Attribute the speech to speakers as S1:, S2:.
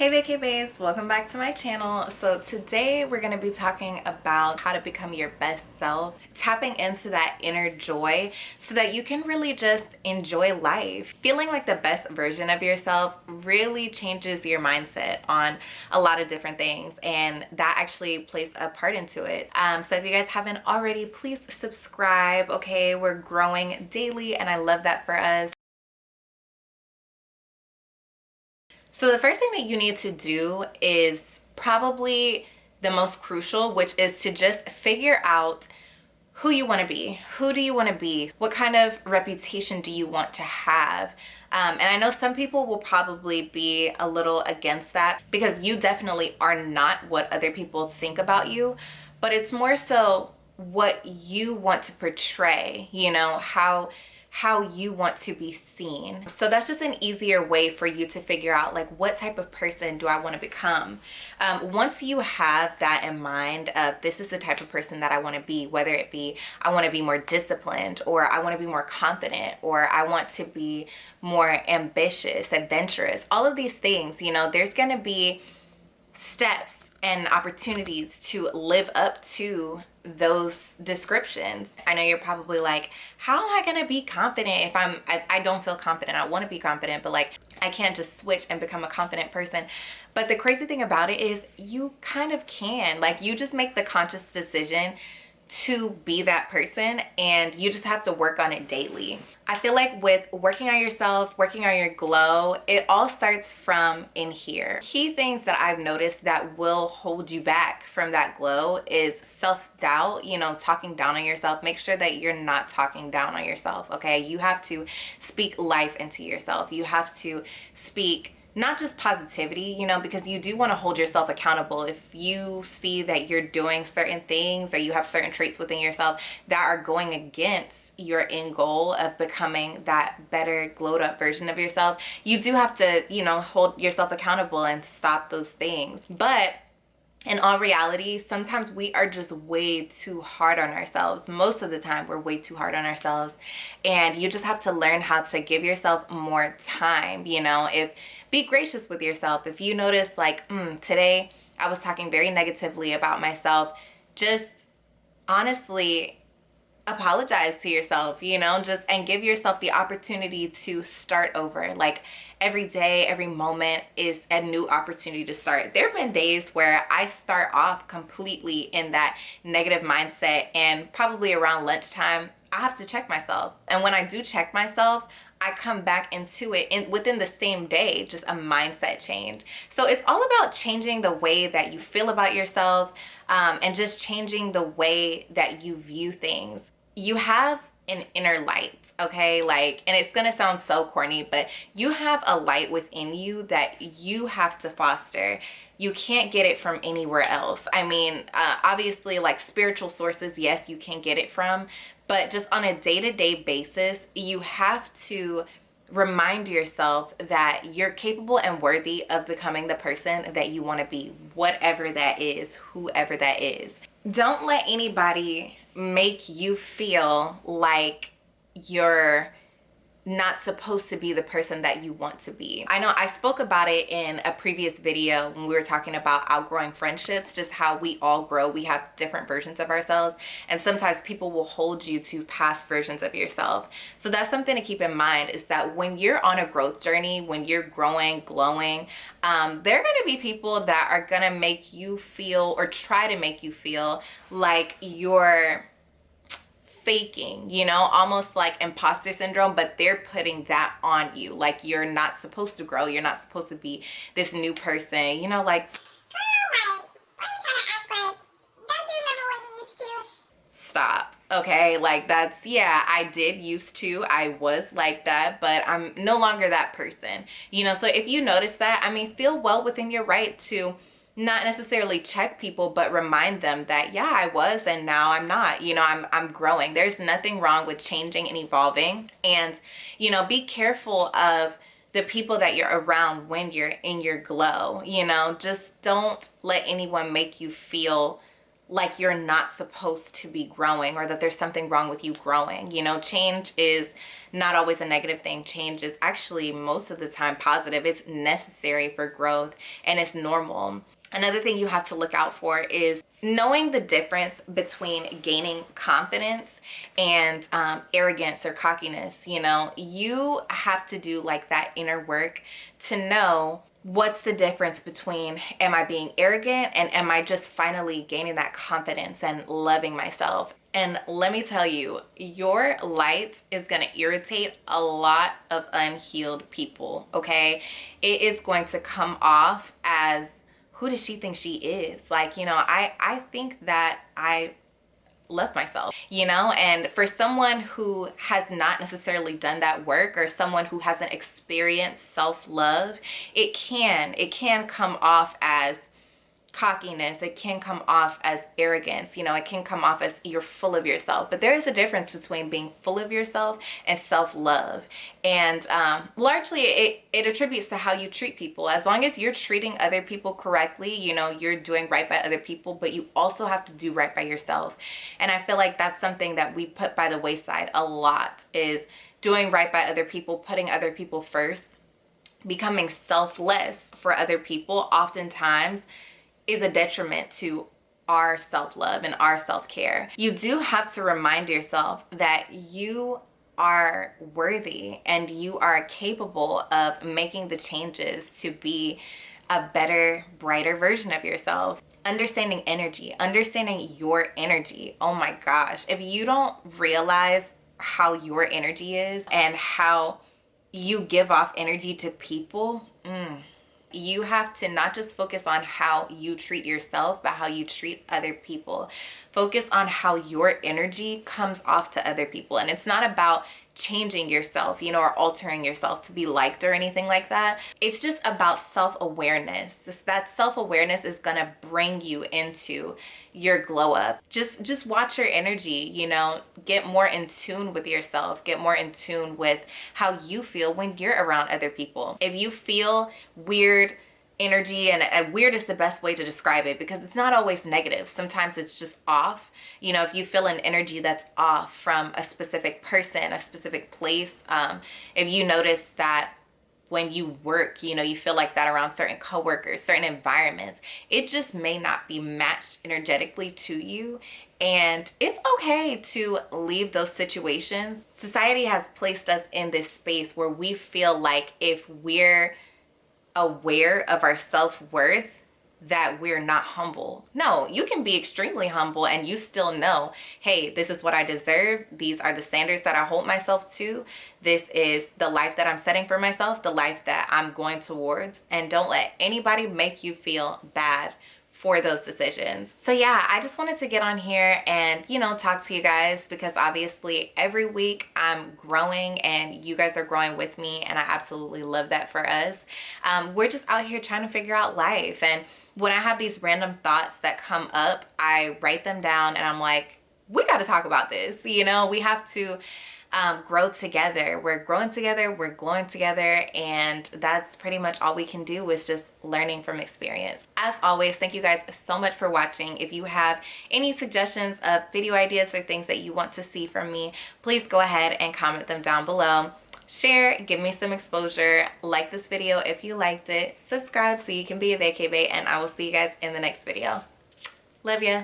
S1: Hey vacay babes, welcome back to my channel. So today we're going to be talking about how to become your best self, tapping into that inner joy so that you can really just enjoy life. Feeling like the best version of yourself really changes your mindset on a lot of different things, and that actually plays a part into it. So if you guys haven't already, please subscribe. Okay, we're growing daily and I love that for us. So the first thing that you need to do is probably the most crucial, which is to just figure out who you want to be. Who do you want to be? What kind of reputation do you want to have? And I know some people will probably be a little against that because you definitely are not what other people think about you, but it's more so what you want to portray, how you want to be seen. So that's just an easier way for you to figure out, like, what type of person do I want to become? Once you have that in mind of this is the type of person that I want to be, whether it be I want to be more disciplined, or I want to be more confident, or I want to be more ambitious, adventurous, all of these things, there's going to be steps and opportunities to live up to those descriptions. I know you're probably like, how am I gonna be confident if I don't feel confident? I want to be confident, but like I can't just switch and become a confident person. But the crazy thing about it is you kind of can. Like, you just make the conscious decision to be that person, and you just have to work on it daily. I feel like with working on yourself, working on your glow, it all starts from in here. Key things that I've noticed that will hold you back from that glow is self-doubt, talking down on yourself. Make sure that you're not talking down on yourself, okay? You have to speak life into yourself. You have to speak not just positivity, because you do want to hold yourself accountable. If you see that you're doing certain things or you have certain traits within yourself that are going against your end goal of becoming that better glowed up version of yourself, you do have to, hold yourself accountable and stop those things. But in all reality, sometimes we are just way too hard on ourselves. Most of the time, we're way too hard on ourselves. And you just have to learn how to give yourself more time, be gracious with yourself. If you notice, like, today I was talking very negatively about myself, just honestly apologize to yourself, and give yourself the opportunity to start over. Like, every day, every moment is a new opportunity to start. There have been days where I start off completely in that negative mindset, and probably around lunchtime, I have to check myself. And when I do check myself, I come back into it within the same day, just a mindset change. So it's all about changing the way that you feel about yourself, and just changing the way that you view things. You have an inner light, okay? And it's gonna sound so corny, but you have a light within you that you have to foster. You can't get it from anywhere else. I mean, obviously, like, spiritual sources, yes, you can get it from, but just on a day-to-day basis, you have to remind yourself that you're capable and worthy of becoming the person that you want to be, whatever that is, whoever that is. Don't let anybody make you feel like you're not supposed to be the person that you want to be. I know I spoke about it in a previous video when we were talking about outgrowing friendships, just how we all grow. We have different versions of ourselves, and sometimes people will hold you to past versions of yourself. So that's something to keep in mind, is that when you're on a growth journey, when you're growing, glowing, there are going to be people that are going to make you feel, or try to make you feel, like you're faking, almost like imposter syndrome, but they're putting that on you. Like, you're not supposed to grow. You're not supposed to be this new person, like, girl, like, why are you trying to act like, don't you remember what you used to? Stop. Okay, like, that's, yeah, I did used to. I was like that, but I'm no longer that person. So if you notice that, I mean, feel well within your right to not necessarily check people, but remind them that, yeah, I was, and now I'm not. I'm growing. There's nothing wrong with changing and evolving. And, be careful of the people that you're around when you're in your glow. Just don't let anyone make you feel like you're not supposed to be growing, or that there's something wrong with you growing. You know, change is not always a negative thing. Change is actually most of the time positive. It's necessary for growth and it's normal. Another thing you have to look out for is knowing the difference between gaining confidence and arrogance or cockiness. You know, you have to do like that inner work to know what's the difference between, am I being arrogant and am I just finally gaining that confidence and loving myself? And let me tell you, your light is going to irritate a lot of unhealed people, okay? It is going to come off as, who does she think she is? Like, you know, I think that I love myself, you know? And for someone who has not necessarily done that work, or someone who hasn't experienced self-love, it can come off as cockiness. It can come off as arrogance. You know, it can come off as you're full of yourself. But there is a difference between being full of yourself and self-love. And largely it attributes to how you treat people. As long as you're treating other people correctly, you know, you're doing right by other people, but you also have to do right by yourself. And I feel like that's something that we put by the wayside a lot, is doing right by other people, putting other people first, becoming selfless for other people. Oftentimes is a detriment to our self-love and our self-care. You do have to remind yourself that you are worthy and you are capable of making the changes to be a better, brighter version of yourself. Understanding energy, understanding your energy. Oh my gosh, if you don't realize how your energy is and how you give off energy to people, you have to not just focus on how you treat yourself, but how you treat other people. Focus on how your energy comes off to other people. And it's not about changing yourself, you know, or altering yourself to be liked or anything like that. It's just about self-awareness. That self-awareness is gonna bring you into your glow up. Just watch your energy, you know, get more in tune with yourself, get more in tune with how you feel when you're around other people. If you feel weird energy, and weird is the best way to describe it, because it's not always negative. Sometimes it's just off. You know, if you feel an energy that's off from a specific person, a specific place, if you notice that when you work, you know, you feel like that around certain coworkers, certain environments, it just may not be matched energetically to you. And it's okay to leave those situations. Society has placed us in this space where we feel like if we're aware of our self-worth, that we're not humble. No, you can be extremely humble and you still know, hey, this is what I deserve. These are the standards that I hold myself to. This is the life that I'm setting for myself, the life that I'm going towards. And don't let anybody make you feel bad for those decisions. So yeah, I just wanted to get on here and, you know, talk to you guys, because obviously every week I'm growing and you guys are growing with me, and I absolutely love that for us. We're just out here trying to figure out life, and when I have these random thoughts that come up, I write them down and I'm like, we got to talk about this. You know, we have to grow together. We're growing together, we're glowing together, and that's pretty much all we can do, is just learning from experience. As always, thank you guys so much for watching. If you have any suggestions of video ideas or things that you want to see from me, please go ahead and comment them down below. Share, give me some exposure, like this video if you liked it, subscribe so you can be a vacay bae, and I will see you guys in the next video. Love ya.